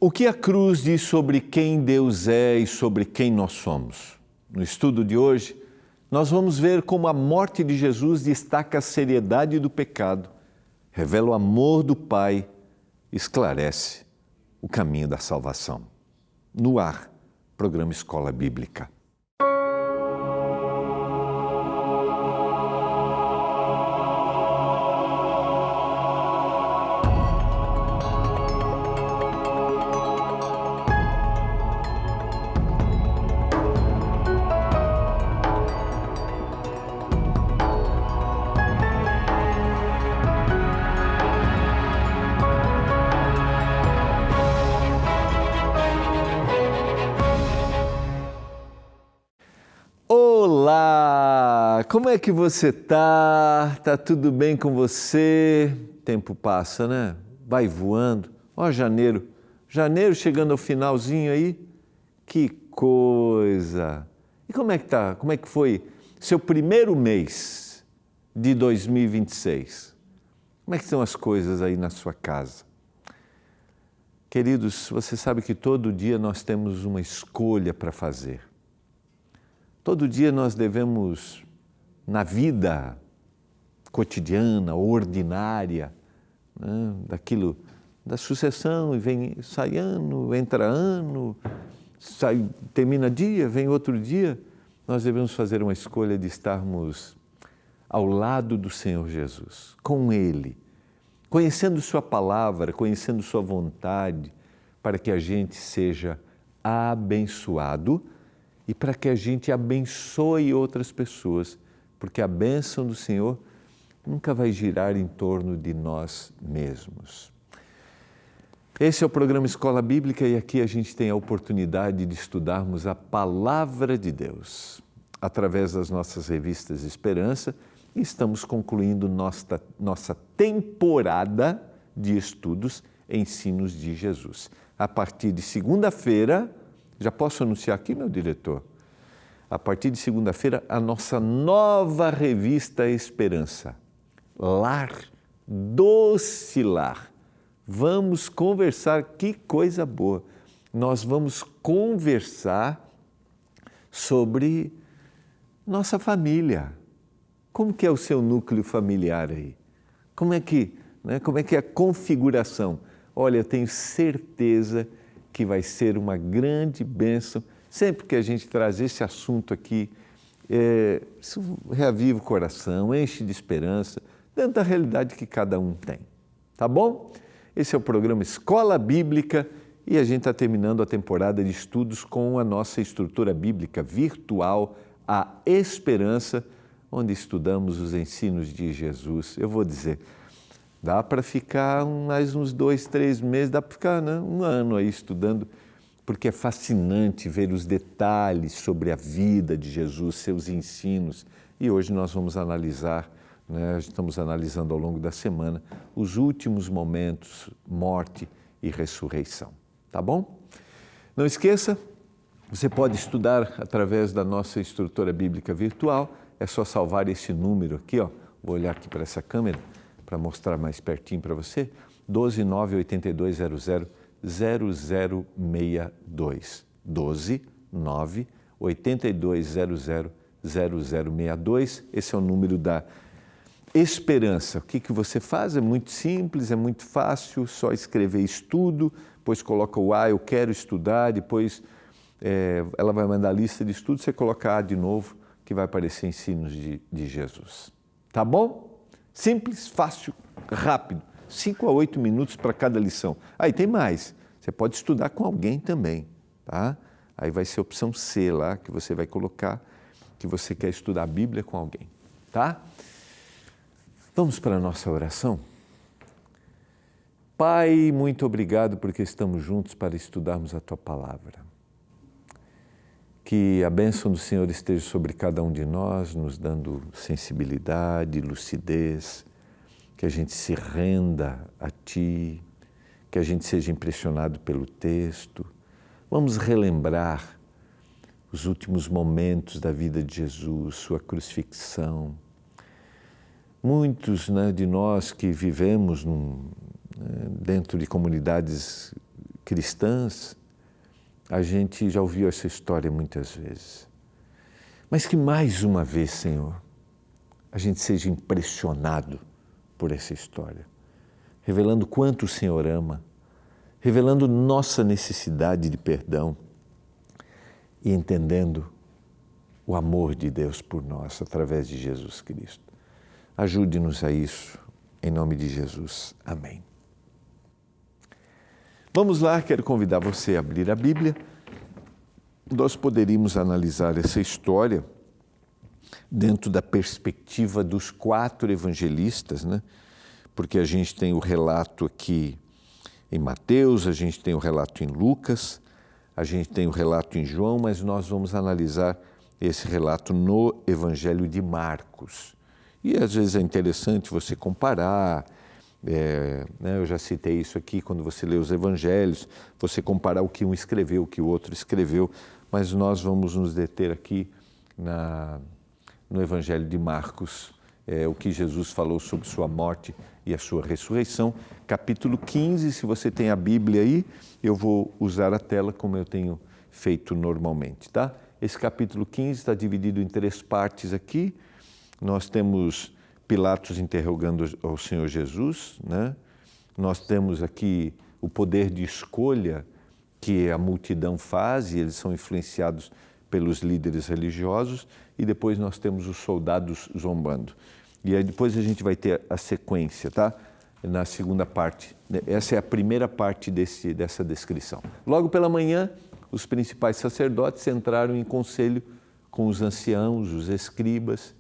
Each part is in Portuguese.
O que a cruz diz sobre quem Deus é e sobre quem nós somos? No estudo de hoje, nós vamos ver como a morte de Jesus destaca a seriedade do pecado, revela o amor do Pai, esclarece o caminho da salvação. No ar, programa Escola Bíblica. Olá! Como é que você tá? Tá tudo bem com você? Tempo passa, né? Vai voando. Ó, janeiro. Janeiro chegando ao finalzinho aí. Que coisa! E como é que tá? Como é que foi seu primeiro mês de 2026? Como é que estão as coisas aí na sua casa? Queridos, você sabe que todo dia nós temos uma escolha para fazer. Todo dia nós devemos, na vida cotidiana, ordinária, né, da sucessão, e sai ano, entra ano, termina dia, vem outro dia, nós devemos fazer uma escolha de estarmos ao lado do Senhor Jesus, com Ele, conhecendo Sua palavra, conhecendo Sua vontade, para que a gente seja abençoado e para que a gente abençoe outras pessoas, porque a bênção do Senhor nunca vai girar em torno de nós mesmos. Esse é o programa Escola Bíblica e aqui a gente tem a oportunidade de estudarmos a Palavra de Deus através das nossas revistas Esperança e estamos concluindo nossa temporada de estudos Ensinos de Jesus. A partir de segunda-feira, já posso anunciar aqui, meu diretor? A partir de segunda-feira, a nossa nova revista Esperança, Lar, Doce Lar. Vamos conversar, que coisa boa! Nós vamos conversar sobre nossa família. Como que é o seu núcleo familiar aí? Como é que é a configuração? Olha, eu tenho certeza que vai ser uma grande bênção. Sempre que a gente traz esse assunto aqui, isso reaviva o coração, enche de esperança, dentro da realidade que cada um tem. Tá bom? Esse é o programa Escola Bíblica e a gente está terminando a temporada de estudos com a nossa estrutura bíblica virtual, a Esperança, onde estudamos os ensinos de Jesus. Eu vou dizer, dá para ficar mais uns 2, 3 meses, dá para ficar um ano aí estudando, porque é fascinante ver os detalhes sobre a vida de Jesus, seus ensinos. E hoje nós vamos analisar, estamos analisando ao longo da semana, os últimos momentos, morte e ressurreição. Tá bom? Não esqueça, você pode estudar através da nossa estrutura bíblica virtual, é só salvar esse número aqui, ó. Vou olhar aqui para essa câmera, para mostrar mais pertinho para você, 12982000062. 12982000062. Esse é o número da Esperança. O que você faz? É muito simples, é muito fácil, só escrever estudo, depois coloca o A, eu quero estudar, depois ela vai mandar a lista de estudos, você coloca A de novo, que vai aparecer ensinos de Jesus. Tá bom? Simples, fácil, rápido. 5 a 8 minutos para cada lição. Aí tem mais. Você pode estudar com alguém também, tá? Aí vai ser a opção C lá, que você vai colocar que você quer estudar a Bíblia com alguém, tá? Vamos para a nossa oração? Pai, muito obrigado porque estamos juntos para estudarmos a Tua Palavra. Que a bênção do Senhor esteja sobre cada um de nós, nos dando sensibilidade, lucidez, que a gente se renda a Ti, que a gente seja impressionado pelo texto. Vamos relembrar os últimos momentos da vida de Jesus, Sua crucifixão. Muitos de nós que vivemos dentro de comunidades cristãs, a gente já ouviu essa história muitas vezes. Mas que mais uma vez, Senhor, a gente seja impressionado por essa história, revelando quanto o Senhor ama, revelando nossa necessidade de perdão e entendendo o amor de Deus por nós através de Jesus Cristo. Ajude-nos a isso, em nome de Jesus. Amém. Vamos lá, quero convidar você a abrir a Bíblia. Nós poderíamos analisar essa história dentro da perspectiva dos 4 evangelistas, né? Porque a gente tem o relato aqui em Mateus, a gente tem o relato em Lucas, a gente tem o relato em João, mas nós vamos analisar esse relato no Evangelho de Marcos. E às vezes é interessante você comparar, eu já citei isso aqui, quando você lê os Evangelhos, você comparar o que um escreveu, o que o outro escreveu, mas nós vamos nos deter aqui no Evangelho de Marcos, o que Jesus falou sobre sua morte e a sua ressurreição. Capítulo 15, se você tem a Bíblia aí, eu vou usar a tela como eu tenho feito normalmente, tá? Esse capítulo 15 está dividido em 3 partes aqui. Nós temos Pilatos interrogando ao Senhor Jesus, né? Nós temos aqui o poder de escolha que a multidão faz e eles são influenciados pelos líderes religiosos, e depois nós temos os soldados zombando. E aí depois a gente vai ter a sequência, tá? Na segunda parte. Essa é a primeira parte dessa descrição. Logo pela manhã, os principais sacerdotes entraram em conselho com os anciãos, os escribas,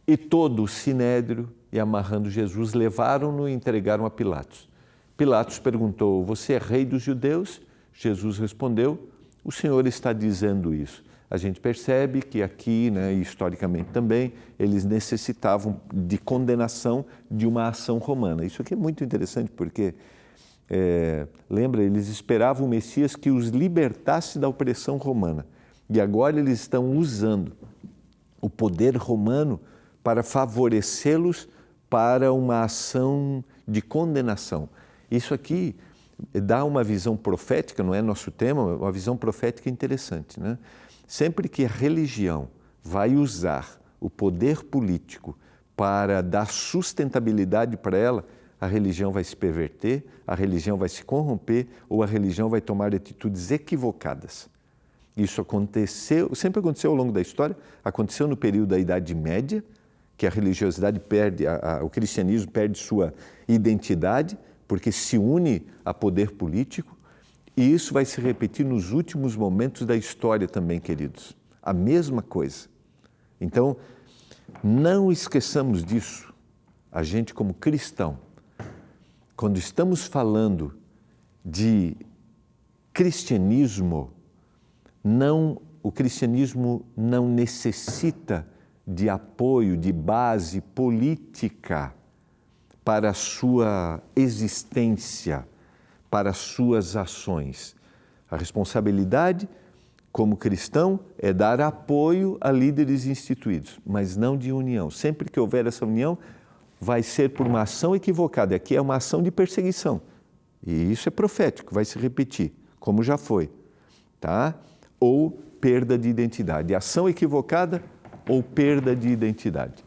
e todo o sinédrio, e amarrando Jesus, levaram-no e entregaram a Pilatos. Pilatos perguntou: você é rei dos judeus? Jesus respondeu: o Senhor está dizendo isso. A gente percebe que aqui, né, e historicamente também, eles necessitavam de condenação de uma ação romana. Isso aqui é muito interessante porque, lembra, eles esperavam o Messias que os libertasse da opressão romana. E agora eles estão usando o poder romano para favorecê-los para uma ação de condenação. Isso aqui dá uma visão profética, não é nosso tema, uma visão profética interessante, né? Sempre que a religião vai usar o poder político para dar sustentabilidade para ela, a religião vai se perverter, a religião vai se corromper ou a religião vai tomar atitudes equivocadas. Isso aconteceu, sempre aconteceu ao longo da história, aconteceu no período da Idade Média, que a religiosidade perde, o cristianismo perde sua identidade, porque se une a poder político, e isso vai se repetir nos últimos momentos da história também, queridos. A mesma coisa. Então, não esqueçamos disso. A gente, como cristão, quando estamos falando de cristianismo, o cristianismo não necessita de apoio, de base política para a sua existência, para as suas ações. A responsabilidade, como cristão, é dar apoio a líderes instituídos, mas não de união. Sempre que houver essa união, vai ser por uma ação equivocada. Aqui é uma ação de perseguição. E isso é profético, vai se repetir, como já foi. Tá? Ou perda de identidade. Ação equivocada ou perda de identidade.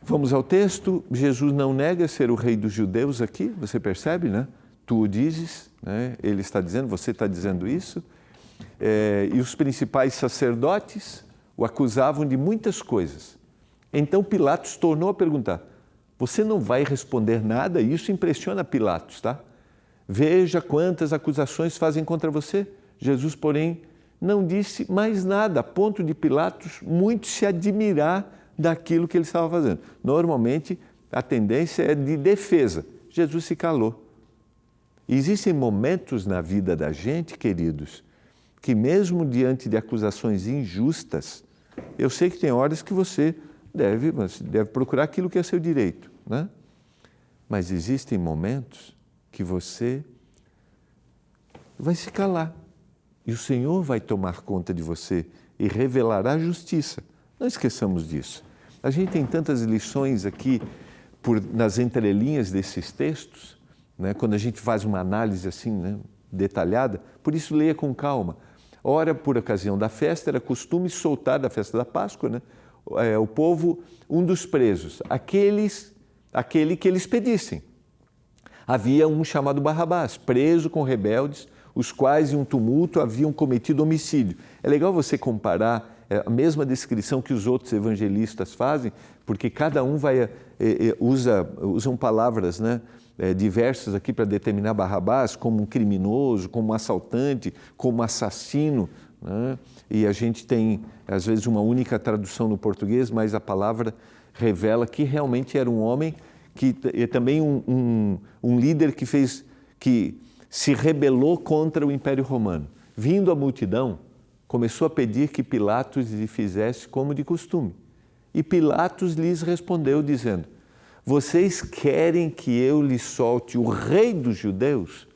Vamos ao texto. Jesus não nega ser o rei dos judeus aqui, você percebe, né? Tu o dizes, né? Ele está dizendo, você está dizendo isso. E os principais sacerdotes o acusavam de muitas coisas. Então Pilatos tornou a perguntar: você não vai responder nada? Isso impressiona Pilatos, tá? Veja quantas acusações fazem contra você. Jesus, porém, não disse mais nada, a ponto de Pilatos muito se admirar daquilo que ele estava fazendo. Normalmente, a tendência é de defesa. Jesus se calou. Existem momentos na vida da gente, queridos, que mesmo diante de acusações injustas, eu sei que tem horas que você deve procurar aquilo que é seu direito, né? Mas existem momentos que você vai se calar e o Senhor vai tomar conta de você e revelará a justiça. Não esqueçamos disso. A gente tem tantas lições aqui nas entrelinhas desses textos, né? Quando a gente faz uma análise assim, né, detalhada, por isso leia com calma. Ora, por ocasião da festa, era costume soltar da festa da Páscoa, né? O povo, um dos presos, aquele que eles pedissem. Havia um chamado Barrabás, preso com rebeldes, os quais em um tumulto haviam cometido homicídio. É legal você comparar a mesma descrição que os outros evangelistas fazem, porque cada um usam palavras, né, diversas aqui para determinar Barrabás como um criminoso, como um assaltante, como um assassino, né? E a gente tem, às vezes, uma única tradução no português, mas a palavra revela que realmente era um homem que é também um líder que se rebelou contra o Império Romano. Vindo a multidão, começou a pedir que Pilatos lhe fizesse como de costume. E Pilatos lhes respondeu dizendo: vocês querem que eu lhe solte o rei dos judeus?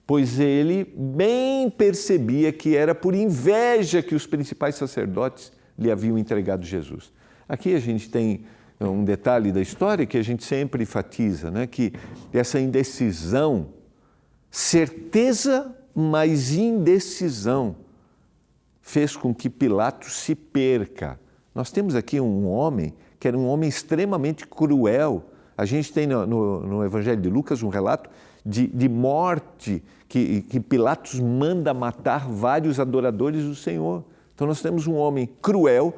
Pois ele bem percebia que era por inveja que os principais sacerdotes lhe haviam entregado Jesus. Aqui a gente tem um detalhe da história que a gente sempre enfatiza, né? Que essa indecisão, certeza, mas indecisão, fez com que Pilatos se perca. Nós temos aqui um homem que era um homem extremamente cruel. A gente tem no Evangelho de Lucas um relato de morte, que Pilatos manda matar vários adoradores do Senhor. Então nós temos um homem cruel,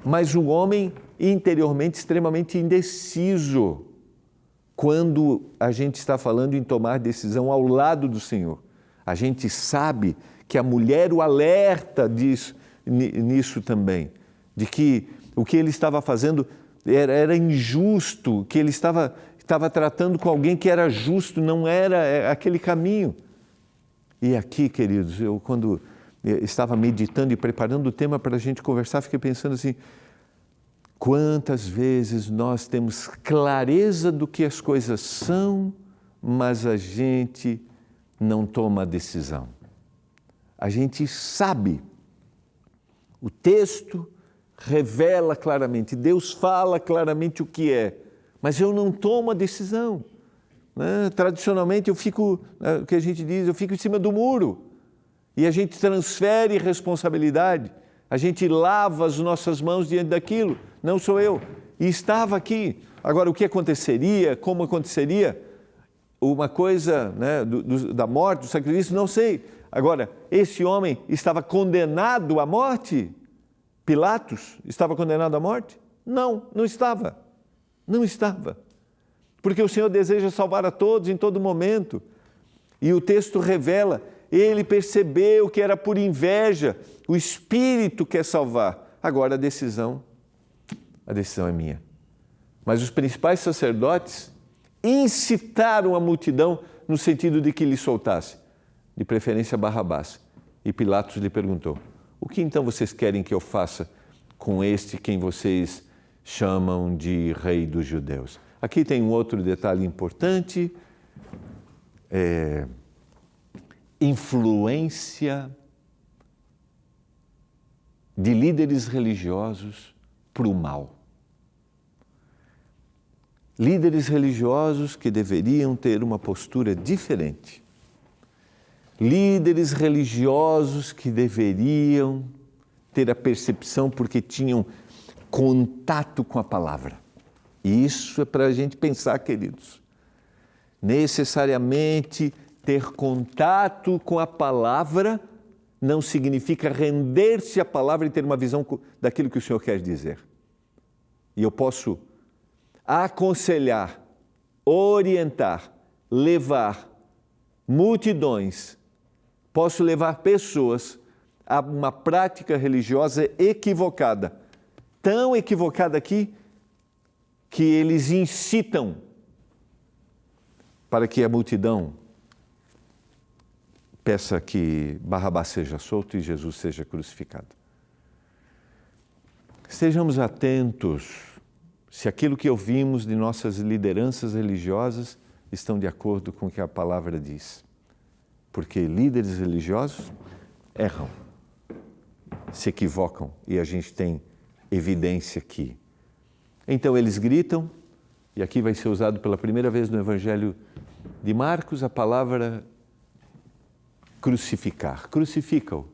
mas um homem interiormente extremamente indeciso quando a gente está falando em tomar decisão ao lado do Senhor. A gente sabe que a mulher o alerta nisso também, de que o que ele estava fazendo era injusto, que ele estava tratando com alguém que era justo, não era aquele caminho. E aqui, queridos, eu quando estava meditando e preparando o tema para a gente conversar, fiquei pensando assim, quantas vezes nós temos clareza do que as coisas são, mas a gente não toma a decisão. A gente sabe, o texto revela claramente, Deus fala claramente o que é, mas eu não tomo a decisão. Né? Tradicionalmente eu fico, o que a gente diz, eu fico em cima do muro e a gente transfere responsabilidade, a gente lava as nossas mãos diante daquilo, não sou eu. E estava aqui. Agora, o que aconteceria, como aconteceria, uma coisa, né, da morte, do sacrifício, não sei. Agora, esse homem estava condenado à morte? Pilatos estava condenado à morte? Não, não estava. Não estava. Porque o Senhor deseja salvar a todos em todo momento. E o texto revela, ele percebeu que era por inveja, o Espírito quer salvar. Agora a decisão é minha. Mas os principais sacerdotes incitaram a multidão no sentido de que lhe soltasse, de preferência Barrabás. E Pilatos lhe perguntou: o que então vocês querem que eu faça com este quem vocês chamam de rei dos judeus? Aqui tem um outro detalhe importante, influência de líderes religiosos para o mal. Líderes religiosos que deveriam ter uma postura diferente. Líderes religiosos que deveriam ter a percepção porque tinham contato com a palavra. E isso é para a gente pensar, queridos. Necessariamente ter contato com a palavra não significa render-se à palavra e ter uma visão daquilo que o Senhor quer dizer. E eu posso aconselhar, orientar, levar multidões, posso levar pessoas a uma prática religiosa equivocada, tão equivocada aqui que eles incitam para que a multidão peça que Barrabás seja solto e Jesus seja crucificado. Estejamos atentos se aquilo que ouvimos de nossas lideranças religiosas estão de acordo com o que a palavra diz. Porque líderes religiosos erram, se equivocam e a gente tem evidência aqui. Então eles gritam, e aqui vai ser usado pela primeira vez no Evangelho de Marcos a palavra crucificar. Crucifica-o.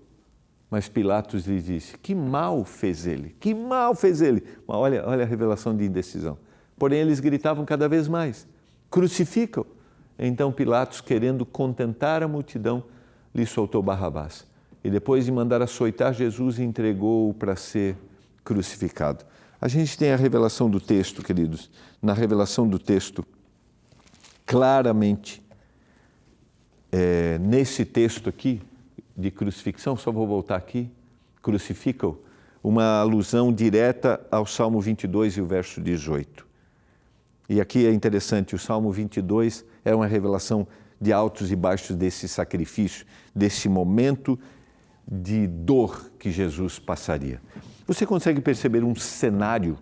Mas Pilatos lhe disse, que mal fez ele? Que mal fez ele? Olha a revelação de indecisão. Porém, eles gritavam cada vez mais, crucifica-o. Então Pilatos, querendo contentar a multidão, lhe soltou Barrabás. E depois de mandar açoitar Jesus, entregou-o para ser crucificado. A gente tem a revelação do texto, queridos. Na revelação do texto, claramente, nesse texto aqui, de crucifixão, só vou voltar aqui, crucifica-o, uma alusão direta ao Salmo 22 e o verso 18. E aqui é interessante, o Salmo 22 é uma revelação de altos e baixos desse sacrifício, desse momento de dor que Jesus passaria. Você consegue perceber um cenário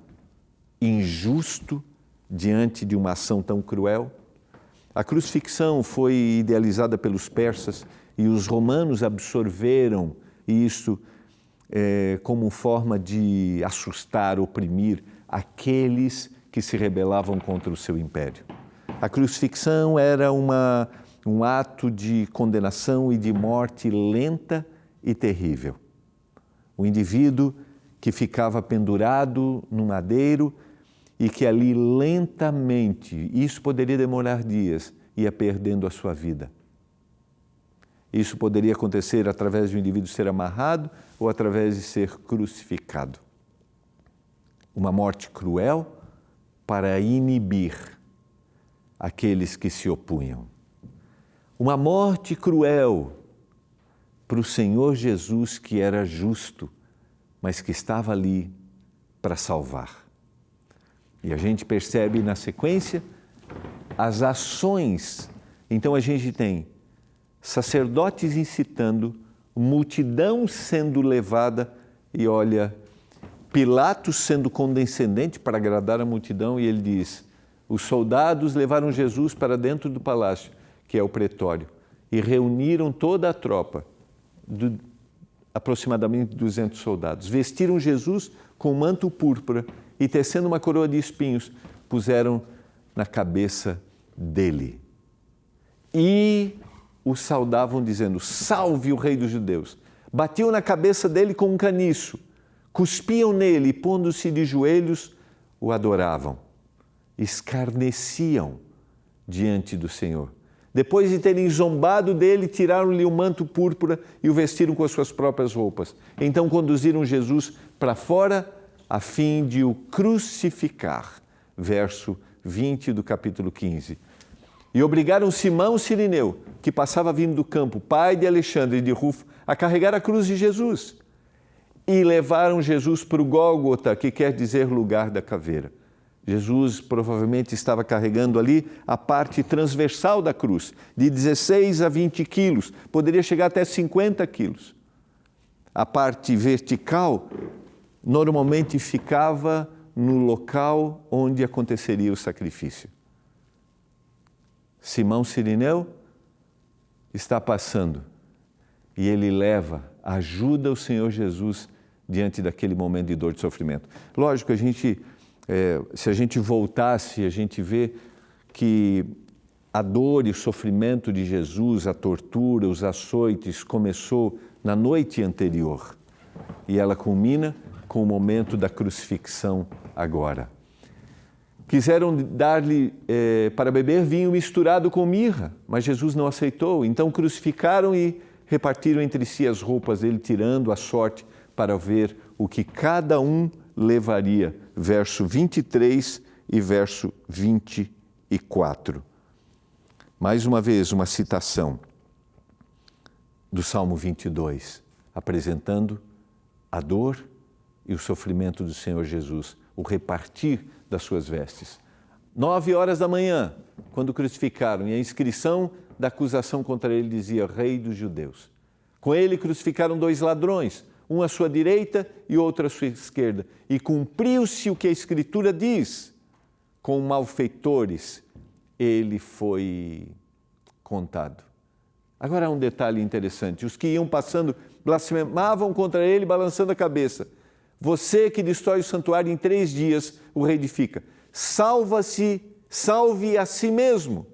injusto diante de uma ação tão cruel? A crucifixão foi idealizada pelos persas e os romanos absorveram isso como forma de assustar, oprimir aqueles que se rebelavam contra o seu império. A crucifixão era um ato de condenação e de morte lenta e terrível. O indivíduo que ficava pendurado no madeiro e que ali lentamente, isso poderia demorar dias, ia perdendo a sua vida. Isso poderia acontecer através de um indivíduo ser amarrado ou através de ser crucificado. Uma morte cruel para inibir aqueles que se opunham. Uma morte cruel para o Senhor Jesus, que era justo, mas que estava ali para salvar. E a gente percebe na sequência as ações. Então a gente tem sacerdotes incitando, multidão sendo levada e olha, Pilatos sendo condescendente para agradar a multidão e ele diz, os soldados levaram Jesus para dentro do palácio, que é o pretório, e reuniram toda a tropa, aproximadamente 200 soldados. Vestiram Jesus com um manto púrpura e, tecendo uma coroa de espinhos, puseram na cabeça dele. E o saudavam dizendo, salve o rei dos judeus. Batiam na cabeça dele com um caniço, cuspiam nele e, pondo-se de joelhos, o adoravam. Escarneciam diante do Senhor. Depois de terem zombado dele, tiraram-lhe o manto púrpura e o vestiram com as suas próprias roupas. Então conduziram Jesus para fora a fim de o crucificar. Verso 20 do capítulo 15. E obrigaram Simão Cirineu, que passava vindo do campo, pai de Alexandre e de Rufo, a carregar a cruz de Jesus. E levaram Jesus para o Gólgota, que quer dizer lugar da caveira. Jesus provavelmente estava carregando ali a parte transversal da cruz, de 16 a 20 quilos, poderia chegar até 50 quilos. A parte vertical normalmente ficava no local onde aconteceria o sacrifício. Simão Cirineu está passando e ele ajuda o Senhor Jesus diante daquele momento de dor e de sofrimento. Lógico, se a gente voltasse, a gente vê que a dor e o sofrimento de Jesus, a tortura, os açoites, começou na noite anterior e ela culmina com o momento da crucifixão agora. Quiseram dar-lhe para beber vinho misturado com mirra, mas Jesus não aceitou. Então crucificaram e repartiram entre si as roupas dele, tirando a sorte para ver o que cada um levaria. Verso 23 e verso 24. Mais uma vez, uma citação do Salmo 22, apresentando a dor e o sofrimento do Senhor Jesus, o repartir das suas vestes. 9h da manhã, quando crucificaram, e a inscrição da acusação contra ele dizia Rei dos Judeus. Com ele crucificaram 2 ladrões, um à sua direita e outro à sua esquerda. E cumpriu-se o que a Escritura diz, com malfeitores ele foi contado. Agora há um detalhe interessante, os que iam passando blasfemavam contra ele, balançando a cabeça. Você que destrói o santuário em 3 dias, o reedifica. Salve a si mesmo,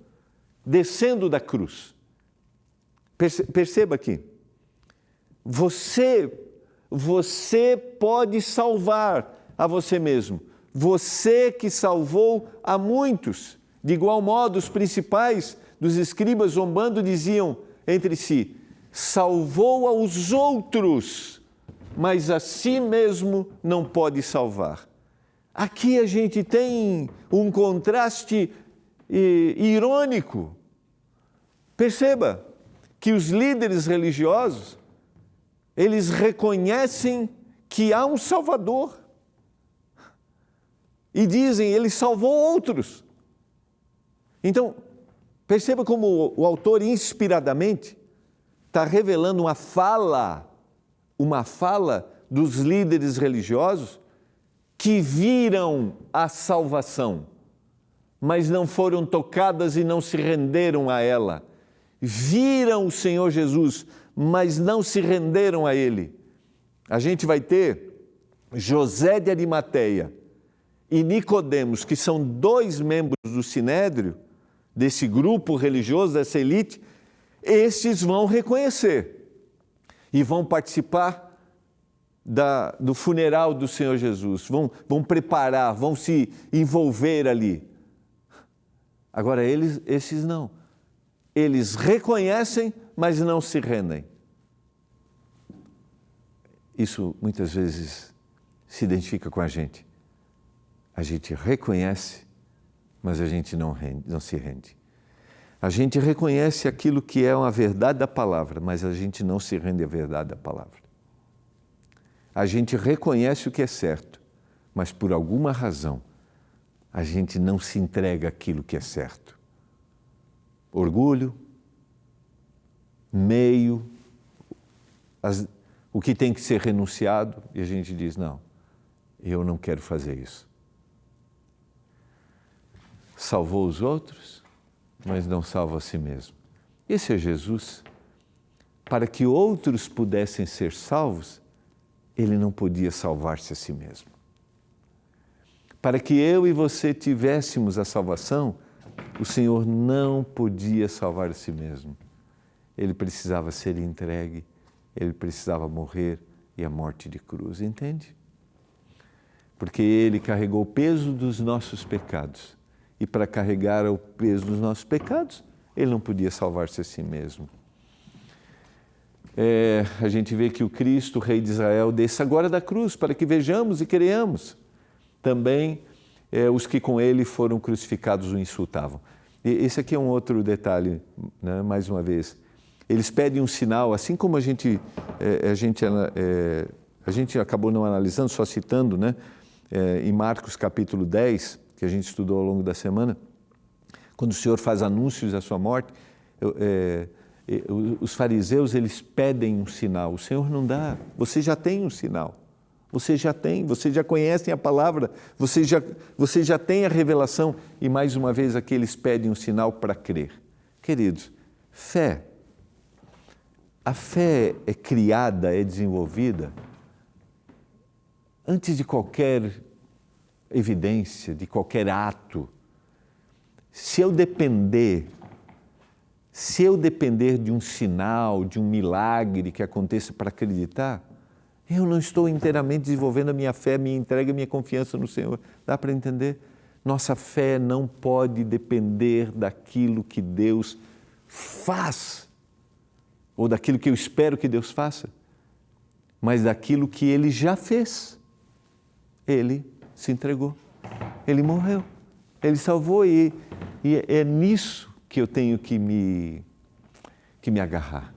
descendo da cruz. Perceba aqui. Você pode salvar a você mesmo. Você que salvou a muitos. De igual modo, os principais dos escribas zombando diziam entre si: salvou aos outros, mas a si mesmo não pode salvar. Aqui a gente tem um contraste irônico. Perceba que os líderes religiosos, eles reconhecem que há um Salvador e dizem, ele salvou outros. Então, perceba como o autor inspiradamente está revelando uma fala dos líderes religiosos que viram a salvação, mas não foram tocadas e não se renderam a ela. Viram o Senhor Jesus, mas não se renderam a Ele. A gente vai ter José de Arimateia e Nicodemos, que são 2 membros do Sinédrio, desse grupo religioso, dessa elite. Esses vão reconhecer e vão participar do funeral do Senhor Jesus, vão preparar, vão se envolver ali. Agora, esses não. Eles reconhecem, mas não se rendem. Isso muitas vezes se identifica com a gente. A gente reconhece, mas a gente não se rende. A gente reconhece aquilo que é uma verdade da palavra, mas a gente não se rende à verdade da palavra. A gente reconhece o que é certo, mas por alguma razão a gente não se entrega àquilo que é certo. Orgulho, meio, o que tem que ser renunciado, e a gente diz, não, eu não quero fazer isso. Salvou os outros, mas não salva a si mesmo. Esse é Jesus. Para que outros pudessem ser salvos, ele não podia salvar-se a si mesmo. Para que eu e você tivéssemos a salvação, o Senhor não podia salvar a si mesmo. Ele precisava ser entregue, ele precisava morrer e a morte de cruz, entende? Porque ele carregou o peso dos nossos pecados. E para carregar o peso dos nossos pecados, ele não podia salvar-se a si mesmo. A gente vê que o Cristo, o Rei de Israel, desce agora da cruz para que vejamos e creiamos. Também os que com ele foram crucificados o insultavam. E esse aqui é um outro detalhe, né? Mais uma vez. Eles pedem um sinal, assim como a gente acabou não analisando, só citando, né? Em Marcos capítulo 10, que a gente estudou ao longo da semana, quando o Senhor faz anúncios da sua morte, os fariseus, eles pedem um sinal. O Senhor não dá. Você já tem um sinal. Você já conhece a palavra, você já tem a revelação. E mais uma vez aqui eles pedem um sinal para crer. Queridos, fé. A fé é criada, é desenvolvida antes de qualquer evidência, de qualquer ato. Se eu depender de um sinal, de um milagre que aconteça para acreditar, eu não estou inteiramente desenvolvendo a minha fé, minha entrega, minha confiança no Senhor. Dá para entender? Nossa fé não pode depender daquilo que Deus faz, ou daquilo que eu espero que Deus faça, mas daquilo que Ele já fez. Ele se entregou, Ele morreu, Ele salvou e é nisso que eu tenho que me agarrar.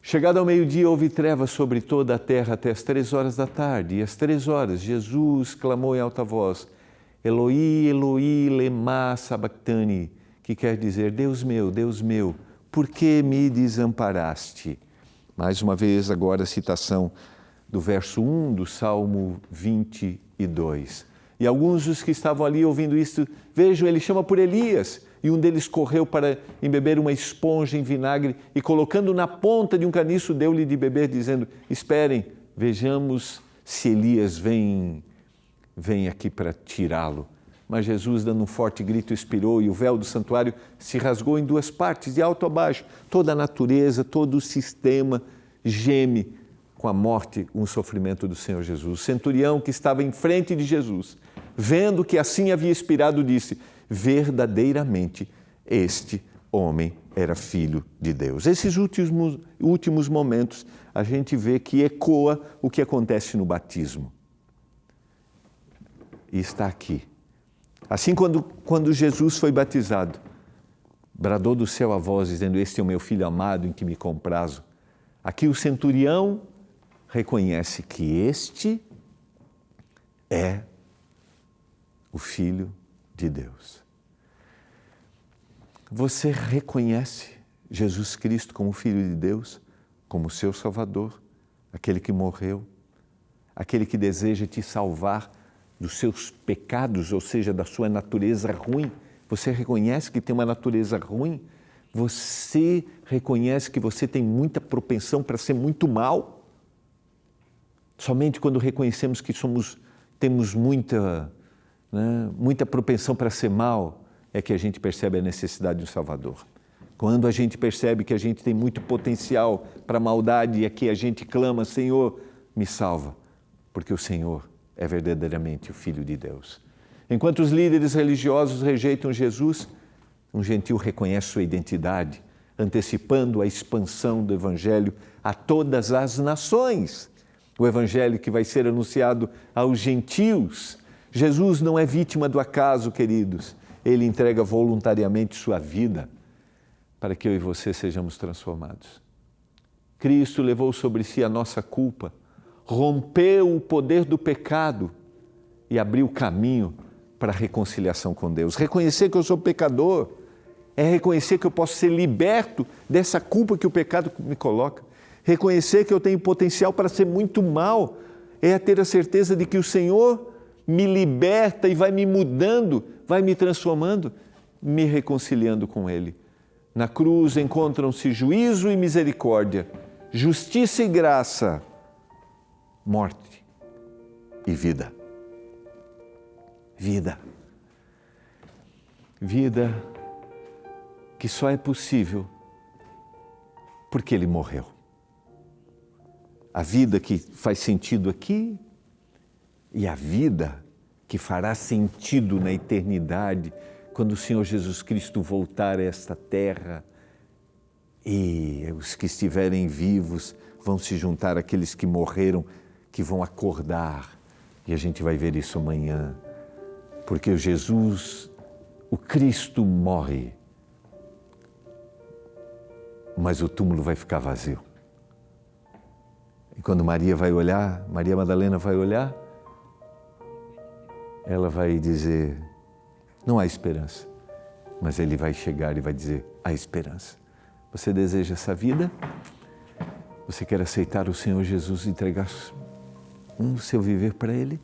Chegado ao meio-dia, houve trevas sobre toda a terra até as 3 da tarde. E às 3 Jesus clamou em alta voz, Eloi, Eloi, lema sabachthani, que quer dizer, Deus meu, por que me desamparaste? Mais uma vez, agora a citação do verso 1 do Salmo 22. E alguns dos que estavam ali ouvindo isso, vejam, ele chama por Elias, e um deles correu para embeber uma esponja em vinagre e colocando na ponta de um caniço deu-lhe de beber, dizendo, esperem, vejamos se Elias vem aqui para tirá-lo. mas Jesus, dando um forte grito, expirou e o véu do santuário se rasgou em duas partes, de alto a baixo. Toda a natureza, todo o sistema geme com a morte, com o sofrimento do Senhor Jesus. O centurião que estava em frente de Jesus, vendo que assim havia expirado, disse: verdadeiramente este homem era filho de Deus. Esses últimos momentos a gente vê que ecoa o que acontece no batismo. E está aqui. Assim, quando Jesus foi batizado, bradou do céu a voz, dizendo: este é o meu filho amado, em que me comprazo. Aqui o centurião reconhece que este é o Filho de Deus. Você reconhece Jesus Cristo como Filho de Deus, como seu Salvador, aquele que morreu, aquele que deseja te salvar dos seus pecados, ou seja, da sua natureza ruim? Você reconhece que tem uma natureza ruim? Você reconhece que você tem muita propensão para ser muito mal? Somente quando reconhecemos que temos muita propensão para ser mal, é que a gente percebe a necessidade de um Salvador. Quando a gente percebe que a gente tem muito potencial para a maldade, é que a gente clama: Senhor, me salva, porque o Senhor é verdadeiramente o Filho de Deus. Enquanto os líderes religiosos rejeitam Jesus, um gentil reconhece sua identidade, antecipando a expansão do Evangelho a todas as nações. O Evangelho que vai ser anunciado aos gentios. Jesus não é vítima do acaso, queridos. Ele entrega voluntariamente sua vida para que eu e você sejamos transformados. Cristo levou sobre si a nossa culpa, rompeu o poder do pecado e abriu caminho para a reconciliação com Deus. Reconhecer que eu sou pecador é reconhecer que eu posso ser liberto dessa culpa que o pecado me coloca. Reconhecer que eu tenho potencial para ser muito mal é ter a certeza de que o Senhor me liberta e vai me mudando, vai me transformando, me reconciliando com Ele. Na cruz encontram-se juízo e misericórdia, justiça e graça, morte e vida. Vida. Vida que só é possível porque Ele morreu. A vida que faz sentido aqui e a vida que fará sentido na eternidade, quando o Senhor Jesus Cristo voltar a esta terra e os que estiverem vivos vão se juntar àqueles que morreram, que vão acordar. E a gente vai ver isso amanhã, porque Jesus, o Cristo, morre, mas o túmulo vai ficar vazio. E quando Maria Madalena vai olhar, ela vai dizer: não há esperança. Mas Ele vai chegar e vai dizer: há esperança. Você deseja essa vida? Você quer aceitar o Senhor Jesus e entregar o seu viver para Ele?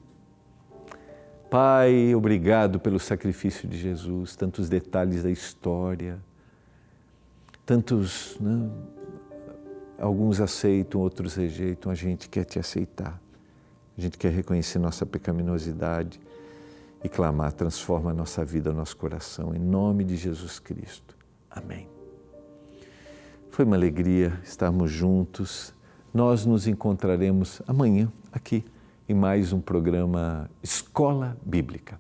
Pai, obrigado pelo sacrifício de Jesus, tantos detalhes da história, tantos, alguns aceitam, outros rejeitam. A gente quer te aceitar, a gente quer reconhecer nossa pecaminosidade e clamar: transforma a nossa vida, nosso coração, em nome de Jesus Cristo. Amém. Foi uma alegria estarmos juntos. Nós nos encontraremos amanhã aqui em mais um programa Escola Bíblica.